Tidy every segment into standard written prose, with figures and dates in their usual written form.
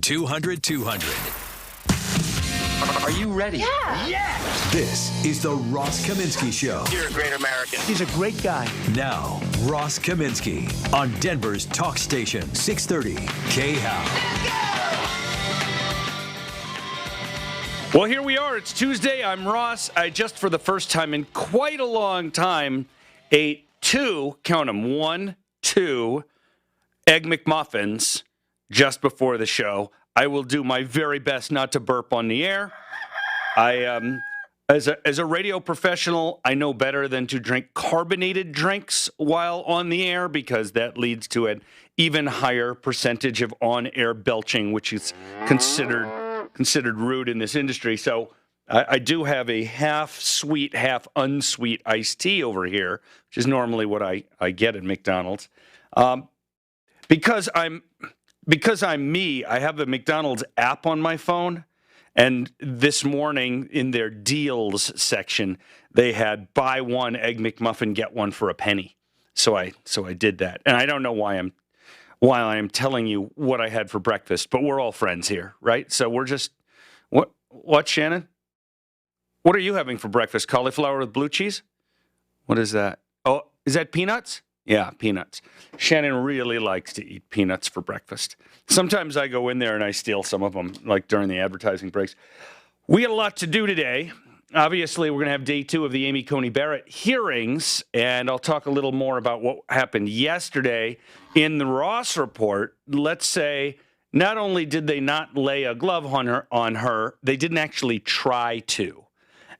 200 200. Are you ready? Yeah. This is the Ross Kaminsky Show. You're a great American. He's a great guy. Now, Ross Kaminsky on Denver's talk station, 630 KHOW. Well, here we are. It's Tuesday. I'm Ross. I just, for the first time in quite a long time, ate two, count them, 1, 2 Egg McMuffins just before the show. I will do my very best not to burp on the air. As a radio professional, I know better than to drink carbonated drinks while on the air because that leads to an even higher percentage of on-air belching, which is considered rude in this industry. So I do have a half sweet, half unsweet iced tea over here, which is normally what I get at McDonald's. Because I'm me, I have the McDonald's app on my phone, and this morning in their deals section, they had buy one Egg McMuffin, get one for a penny. So I did that, and I don't know why I'm telling you what I had for breakfast, but we're all friends here, right? So we're just what Shannon? What are you having for breakfast? Cauliflower with blue cheese? What is that? Oh, is that peanuts? Yeah, peanuts. Shannon really likes to eat peanuts for breakfast. Sometimes I go in there and I steal some of them, like during the advertising breaks. We got a lot to do today. Obviously, we're going to have day 2 of the Amy Coney Barrett hearings, and I'll talk a little more about what happened yesterday in the Ross report. Let's say not only did they not lay a glove on her, they didn't actually try to.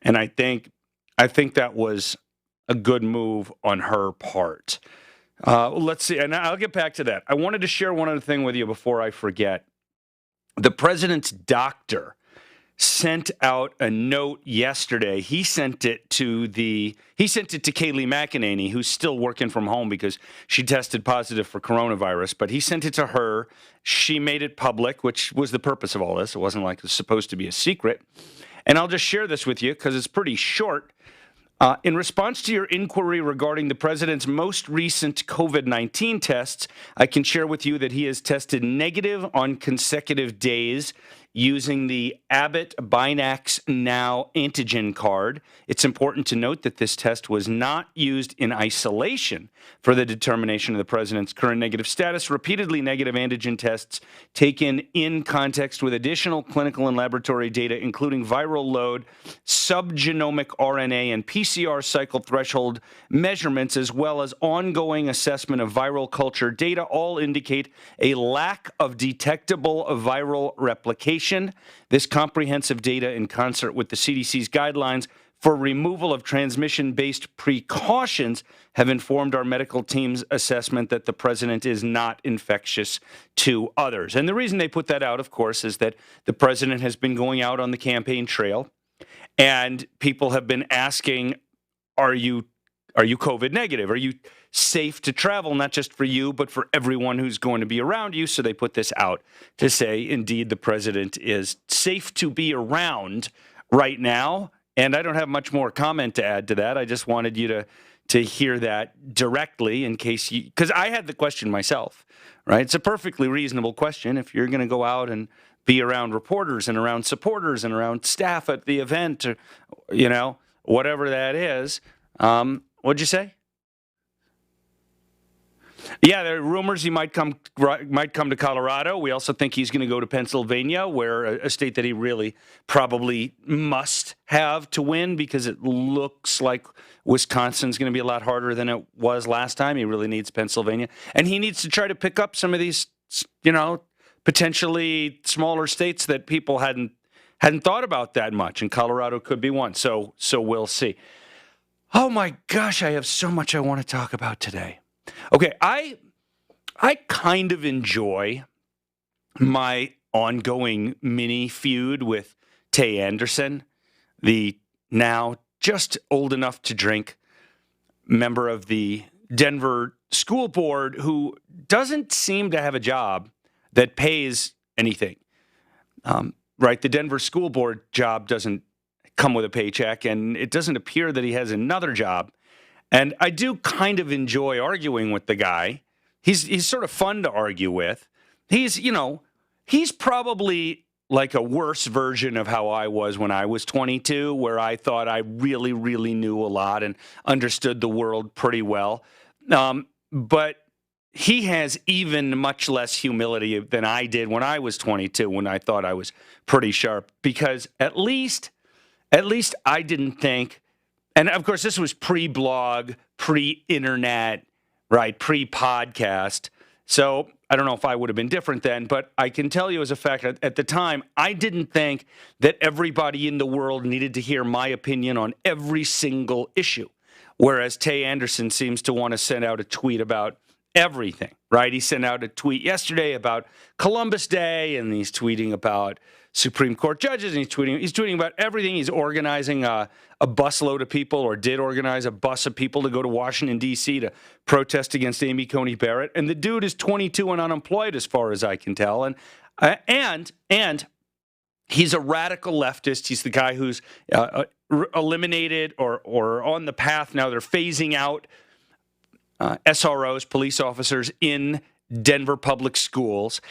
And I think that was a good move on her part. Let's see, and I'll get back to that. I wanted to share one other thing with you before I forget. The president's doctor sent out a note yesterday. He sent it to Kayleigh McEnany, who's still working from home because she tested positive for coronavirus. But he sent it to her. She made it public, which was the purpose of all this. It wasn't like it was supposed to be a secret. And I'll just share this with you because it's pretty short. In response to your inquiry regarding the president's most recent COVID-19 tests, I can share with you that he has tested negative on consecutive days using the Abbott Binax Now antigen card. It's important to note that this test was not used in isolation for the determination of the president's current negative status. Repeatedly negative antigen tests taken in context with additional clinical and laboratory data, including viral load, subgenomic RNA, and PCR cycle threshold measurements, as well as ongoing assessment of viral culture data, all indicate a lack of detectable viral replication. This comprehensive data, in concert with the CDC's guidelines for removal of transmission-based precautions, have informed our medical team's assessment that the president is not infectious to others. And the reason they put that out, of course, is that the president has been going out on the campaign trail, and people have been asking, are you COVID negative? Are you safe to travel, not just for you, but for everyone who's going to be around you? So they put this out to say, indeed, the president is safe to be around right now. And I don't have much more comment to add to that. I just wanted you to hear that directly in case you, because I had the question myself, right? It's a perfectly reasonable question. If you're going to go out and be around reporters and around supporters and around staff at the event, or, whatever that is, what'd you say? Yeah, there are rumors he might come to Colorado. We also think he's going to go to Pennsylvania, where a state that he really probably must have to win, because it looks like Wisconsin's going to be a lot harder than it was last time. He really needs Pennsylvania, and he needs to try to pick up some of these, potentially smaller states that people hadn't thought about that much, and Colorado could be one. So we'll see. Oh my gosh, I have so much I want to talk about today. Okay, I kind of enjoy my ongoing mini feud with Tay Anderson, the now just old enough to drink member of the Denver school board who doesn't seem to have a job that pays anything. Right, the Denver school board job doesn't come with a paycheck, and it doesn't appear that he has another job. And I do kind of enjoy arguing with the guy. He's sort of fun to argue with. He's he's probably like a worse version of how I was when I was 22, where I thought I really, really knew a lot and understood the world pretty well. But he has even much less humility than I did when I was 22, when I thought I was pretty sharp, because at least I didn't think, and of course this was pre-blog, pre-internet, right, pre-podcast. So I don't know if I would have been different then, but I can tell you as a fact, at the time, I didn't think that everybody in the world needed to hear my opinion on every single issue, whereas Tay Anderson seems to want to send out a tweet about everything, right? He sent out a tweet yesterday about Columbus Day, and he's tweeting about Supreme Court judges, and he's tweeting about everything. He's organizing a busload of people, or did organize a bus of people to go to Washington, D.C. to protest against Amy Coney Barrett. And the dude is 22 and unemployed, as far as I can tell. And he's a radical leftist. He's the guy who's eliminated or on the path now. They're phasing out SROs, police officers, in Denver public schools.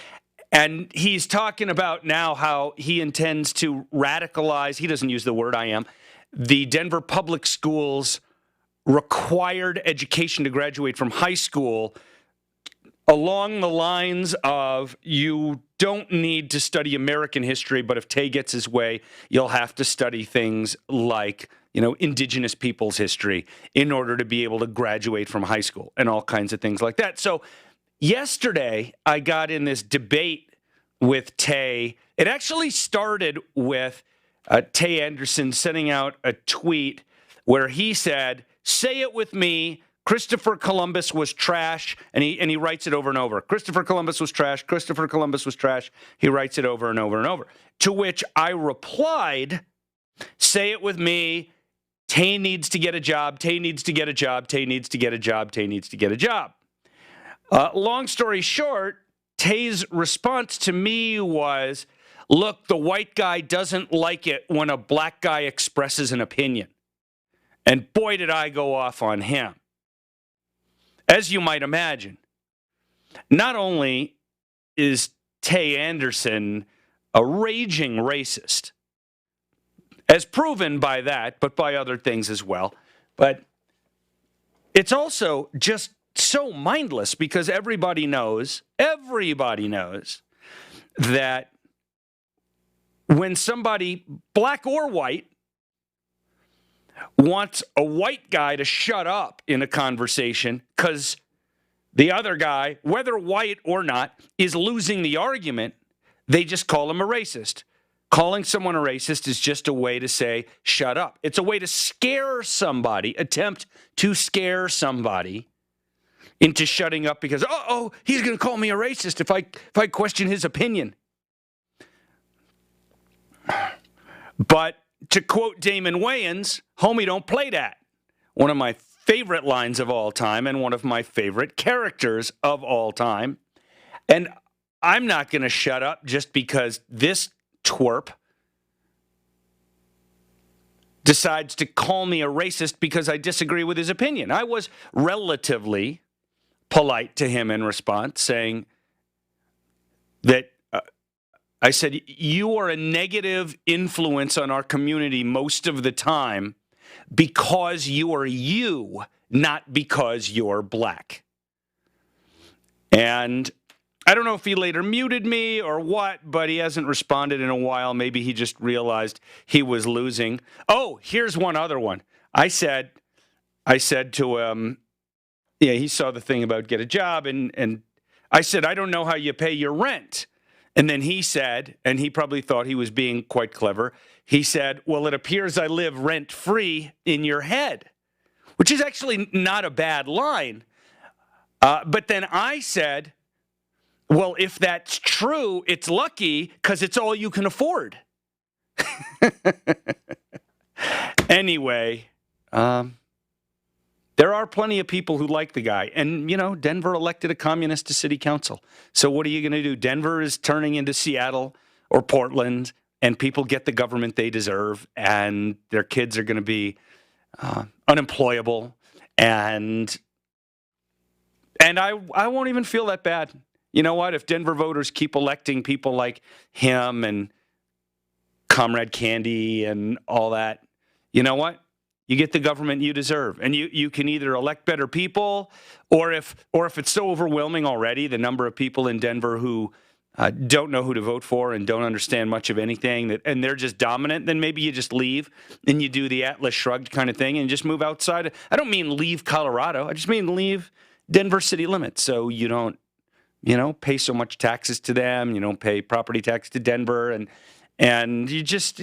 And he's talking about now how he intends to radicalize, he doesn't use the word I am, the Denver public schools required education to graduate from high school along the lines of, you don't need to study American history, but if Tay gets his way, you'll have to study things like, indigenous people's history in order to be able to graduate from high school and all kinds of things like that. So yesterday, I got in this debate with Tay. It actually started with Tay Anderson sending out a tweet where he said, "Say it with me, Christopher Columbus was trash," and he writes it over and over. Christopher Columbus was trash. Christopher Columbus was trash. He writes it over and over and over. To which I replied, "Say it with me, Tay needs to get a job. Tay needs to get a job. Tay needs to get a job. Tay needs to get a job." Long story short, Tay's response to me was, "Look, the white guy doesn't like it when a black guy expresses an opinion." And boy, did I go off on him. As you might imagine, not only is Tay Anderson a raging racist, as proven by that, but by other things as well, but it's also just so mindless, because everybody knows that when somebody, black or white, wants a white guy to shut up in a conversation because the other guy, whether white or not, is losing the argument, they just call him a racist. Calling someone a racist is just a way to say, shut up. It's a way to scare somebody, attempt to scare somebody into shutting up because, he's going to call me a racist if I question his opinion. But to quote Damon Wayans, "Homie, don't play that." One of my favorite lines of all time and one of my favorite characters of all time. And I'm not going to shut up just because this twerp decides to call me a racist because I disagree with his opinion. I was relatively polite to him in response, saying that I said, "You are a negative influence on our community most of the time because you are you, not because you're black." And I don't know if he later muted me or what, but he hasn't responded in a while. Maybe he just realized he was losing. Oh, here's one other one. I said to him, he saw the thing about get a job, and I said, "I don't know how you pay your rent." And then he said, and he probably thought he was being quite clever, he said, "Well, it appears I live rent-free in your head," which is actually not a bad line. But then I said, "Well, if that's true, it's lucky because it's all you can afford." Anyway, there are plenty of people who like the guy. And, Denver elected a communist to city council. So what are you going to do? Denver is turning into Seattle or Portland, and people get the government they deserve, and their kids are going to be unemployable. And I won't even feel that bad. you know what? If Denver voters keep electing people like him and Comrade Candy and all that, you know what? You get the government you deserve. And you can either elect better people, or if it's so overwhelming already, the number of people in Denver who don't know who to vote for and don't understand much of anything, and they're just dominant, then maybe you just leave and you do the Atlas Shrugged kind of thing and just move outside. I don't mean leave Colorado. I just mean leave Denver city limits, so you don't, pay so much taxes to them. You don't pay property tax to Denver, and you just,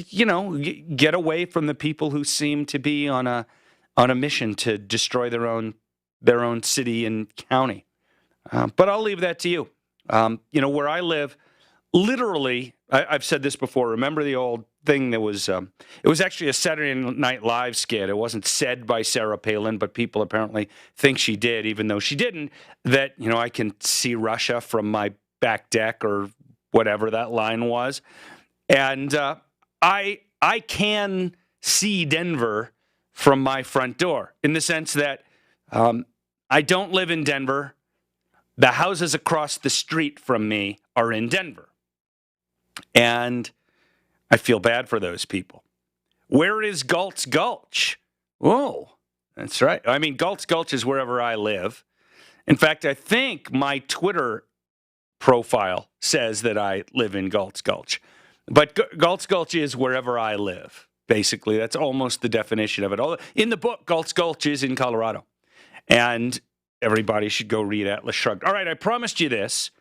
get away from the people who seem to be on a mission to destroy their own city and county. But I'll leave that to you. Where I live, literally, I've said this before. Remember the old thing that was, it was actually a Saturday Night Live skit. It wasn't said by Sarah Palin, but people apparently think she did, even though she didn't, that, I can see Russia from my back deck or whatever that line was. And I can see Denver from my front door, in the sense that I don't live in Denver. The houses across the street from me are in Denver. And I feel bad for those people. Where is Galt's Gulch? Oh, that's right. I mean, Galt's Gulch is wherever I live. In fact, I think my Twitter profile says that I live in Galt's Gulch. But Galt's Gulch is wherever I live, basically. That's almost the definition of it. In the book, Galt's Gulch is in Colorado. And everybody should go read Atlas Shrugged. All right, I promised you this.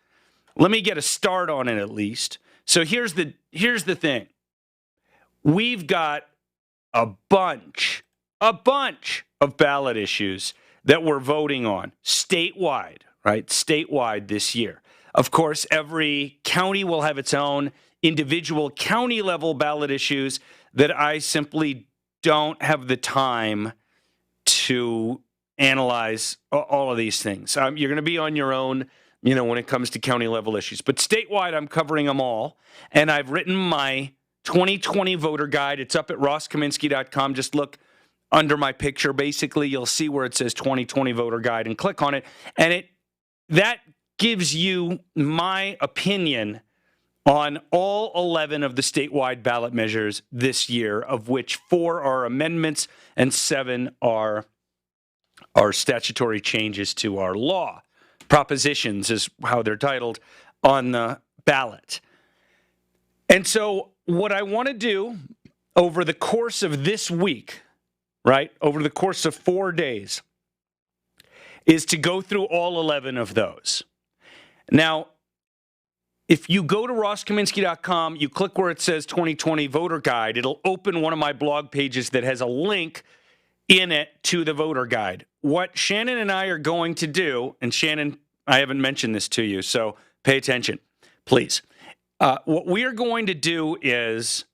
Let me get a start on it at least. So here's the thing. We've got a bunch of ballot issues that we're voting on statewide, right? Statewide this year. Of course, every county will have its own individual county level ballot issues that I simply don't have the time to analyze all of these things. You're going to be on your own, when it comes to county level issues. But statewide, I'm covering them all. And I've written my 2020 voter guide. It's up at rosskaminsky.com. Just look under my picture. Basically, you'll see where it says 2020 voter guide and click on it. And that gives you my opinion on all 11 of the statewide ballot measures this year, of which 4 are amendments and 7 are statutory changes to our law. Propositions is how they're titled on the ballot. And so what I want to do over the course of this week, right, over the course of 4 days, is to go through all 11 of those. Now, if you go to rosskaminsky.com, you click where it says 2020 voter guide, it'll open one of my blog pages that has a link in it to the voter guide. What Shannon and I are going to do, and Shannon, I haven't mentioned this to you, so pay attention, please. What we are going to do is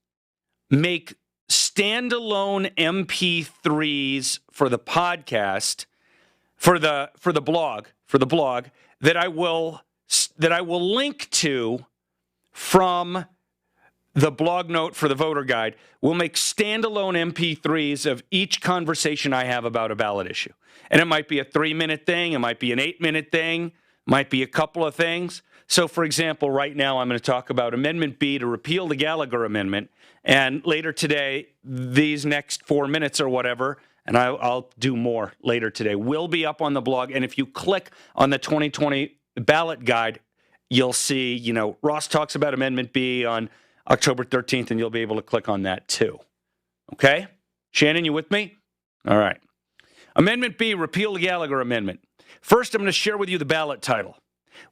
make standalone MP3s for the podcast, for the blog that I will link to from the blog note for the voter guide. We'll make standalone MP3s of each conversation I have about a ballot issue. And it might be a 3-minute thing. It might be an 8-minute thing. Might be a couple of things. So, for example, right now I'm going to talk about Amendment B to repeal the Gallagher Amendment. And later today, these next 4 minutes or whatever, and I'll do more later today, will be up on the blog. And if you click on the 2020 ballot guide, you'll see, Ross talks about Amendment B on October 13th, and you'll be able to click on that too. Okay? Shannon, you with me? All right. Amendment B, repeal the Gallagher Amendment. First, I'm going to share with you the ballot title.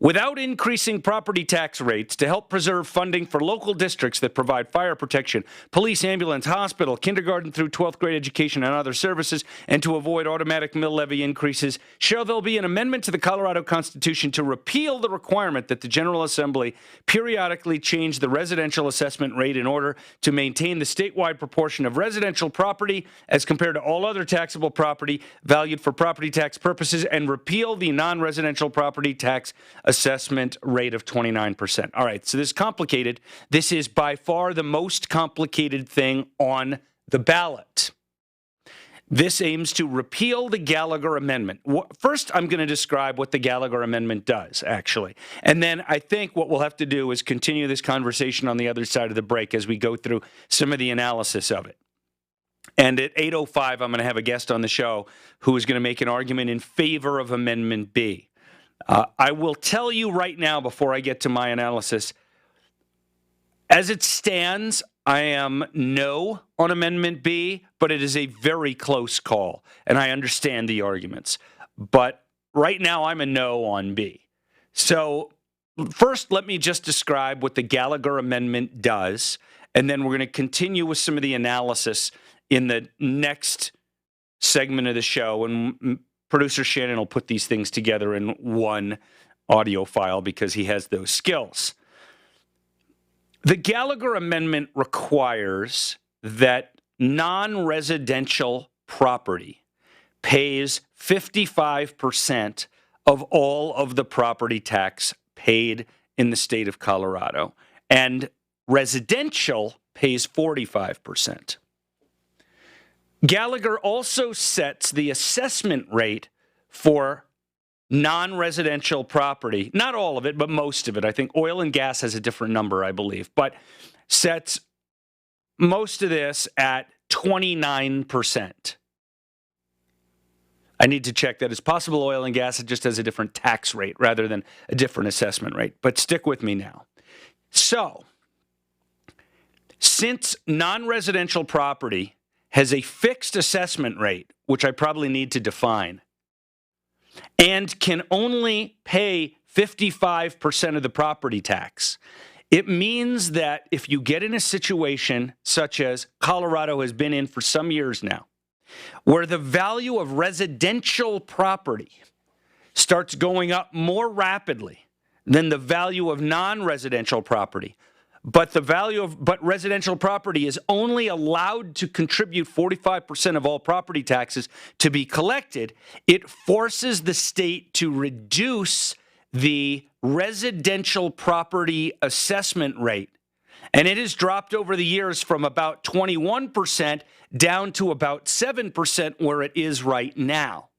Without increasing property tax rates to help preserve funding for local districts that provide fire protection, police, ambulance, hospital, kindergarten through 12th grade education, and other services, and to avoid automatic mill levy increases, shall there be an amendment to the Colorado Constitution to repeal the requirement that the General Assembly periodically change the residential assessment rate in order to maintain the statewide proportion of residential property as compared to all other taxable property valued for property tax purposes, and repeal the non-residential property tax assessment rate of 29%. All right, so this is complicated. This is by far the most complicated thing on the ballot. This aims to repeal the Gallagher Amendment. First, I'm going to describe what the Gallagher Amendment does, actually. And then I think what we'll have to do is continue this conversation on the other side of the break as we go through some of the analysis of it. And at 8:05, I'm going to have a guest on the show who is going to make an argument in favor of Amendment B. I will tell you right now, before I get to my analysis, as it stands, I am no on Amendment B, but it is a very close call, and I understand the arguments. But right now, I'm a no on B. So first, let me just describe what the Gallagher Amendment does, and then we're going to continue with some of the analysis in the next segment of the show, and producer Shannon will put these things together in one audio file because he has those skills. The Gallagher Amendment requires that non-residential property pays 55% of all of the property tax paid in the state of Colorado, and residential pays 45%. Gallagher also sets the assessment rate for non-residential property, not all of it, but most of it. I think oil and gas has a different number, I believe, but sets most of this at 29%. I need to check that. It's possible oil and gas just has a different tax rate rather than a different assessment rate, but stick with me now. So, since non-residential property has a fixed assessment rate, which I probably need to define, and can only pay 55% of the property tax, it means that if you get in a situation such as Colorado has been in for some years now, where the value of residential property starts going up more rapidly than the value of non-residential property, but residential property is only allowed to contribute 45% of all property taxes to be collected, it forces the state to reduce the residential property assessment rate. And it has dropped over the years from about 21% down to about 7% where it is right now.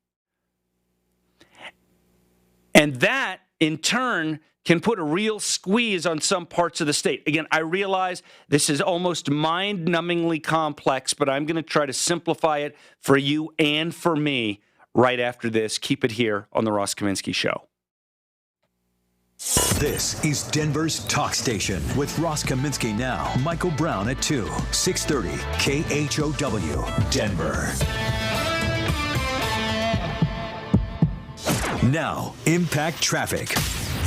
And that, in turn, can put a real squeeze on some parts of the state. Again, I realize this is almost mind-numbingly complex, but I'm going to try to simplify it for you and for me right after this. Keep it here on The Ross Kaminsky Show. This is Denver's Talk Station with Ross Kaminsky now. Michael Brown at 2, 630 KHOW, Denver. Now, Impact Traffic.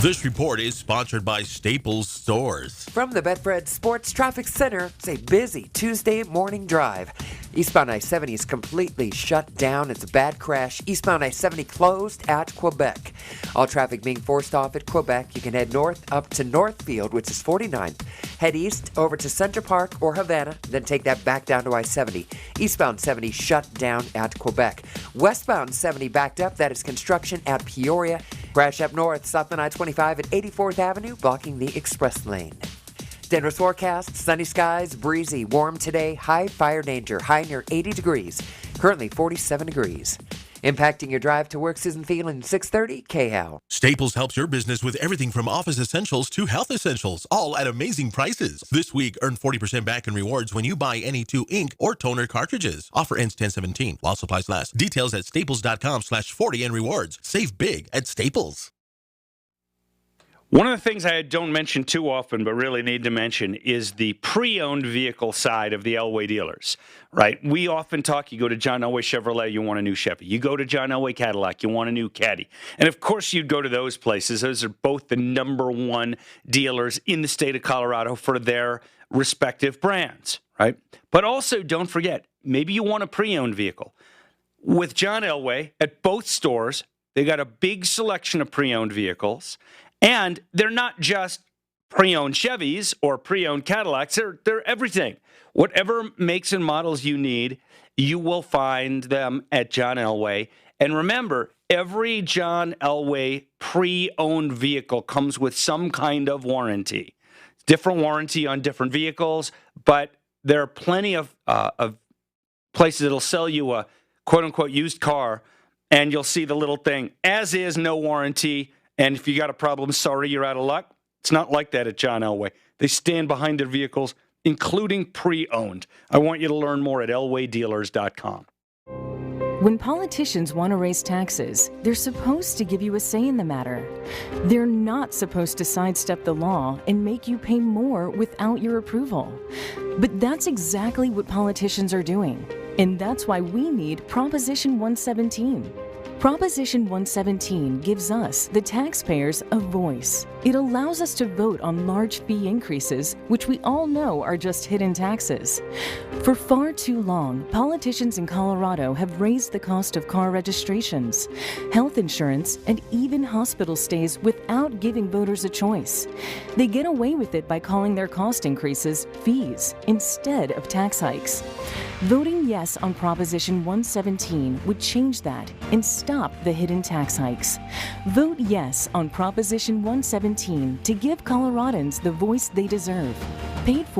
This report is sponsored by Staples Stores. From the Betfred Sports Traffic Center, it's a busy Tuesday morning drive. Eastbound I-70 is completely shut down. It's a bad crash. Eastbound I-70 closed at Quebec. All traffic being forced off at Quebec. You can head north up to Northfield, which is 49th. Head east over to Center Park or Havana, then take that back down to I-70. Eastbound 70 shut down at Quebec. Westbound 70 backed up. That is construction at Peoria. Crash up north, southbound I-25 at 84th Avenue, blocking the express lane. Denver's forecast, sunny skies, breezy, warm today, high fire danger, high near 80 degrees, currently 47 degrees. Impacting your drive to work, Susan Phelan, 630 KHOW. Staples helps your business with everything from office essentials to health essentials, all at amazing prices. This week, earn 40% back in rewards when you buy any 2 ink or toner cartridges. Offer ends 10/17 while supplies last. Details at staples.com/40 and rewards. Save big at Staples. One of the things I don't mention too often, but really need to mention, is the pre-owned vehicle side of the Elway dealers, right? We often talk, you go to John Elway Chevrolet, you want a new Chevy. You go to John Elway Cadillac, you want a new Caddy. And of course, you'd go to those places. Those are both the #1 dealers in the state of Colorado for their respective brands, right? But also, don't forget, maybe you want a pre-owned vehicle. With John Elway, at both stores, they got a big selection of pre-owned vehicles. And they're not just pre-owned Chevys or pre-owned Cadillacs. They're everything. Whatever makes and models you need, you will find them at John Elway. And remember, every John Elway pre-owned vehicle comes with some kind of warranty. Different warranty on different vehicles, but there are plenty of places that'll sell you a quote-unquote used car, and you'll see the little thing, as is, no warranty, and if you got a problem, sorry, you're out of luck. It's not like that at John Elway. They stand behind their vehicles, including pre-owned. I want you to learn more at elwaydealers.com. When politicians want to raise taxes, they're supposed to give you a say in the matter. They're not supposed to sidestep the law and make you pay more without your approval. But that's exactly what politicians are doing. And that's why we need Proposition 117. Proposition 117 gives us, the taxpayers, a voice. It allows us to vote on large fee increases, which we all know are just hidden taxes. For far too long, politicians in Colorado have raised the cost of car registrations, health insurance, and even hospital stays without giving voters a choice. They get away with it by calling their cost increases fees instead of tax hikes. Voting yes on Proposition 117 would change that and stop the hidden tax hikes. Vote yes on Proposition 117 to give Coloradans the voice they deserve. Paid for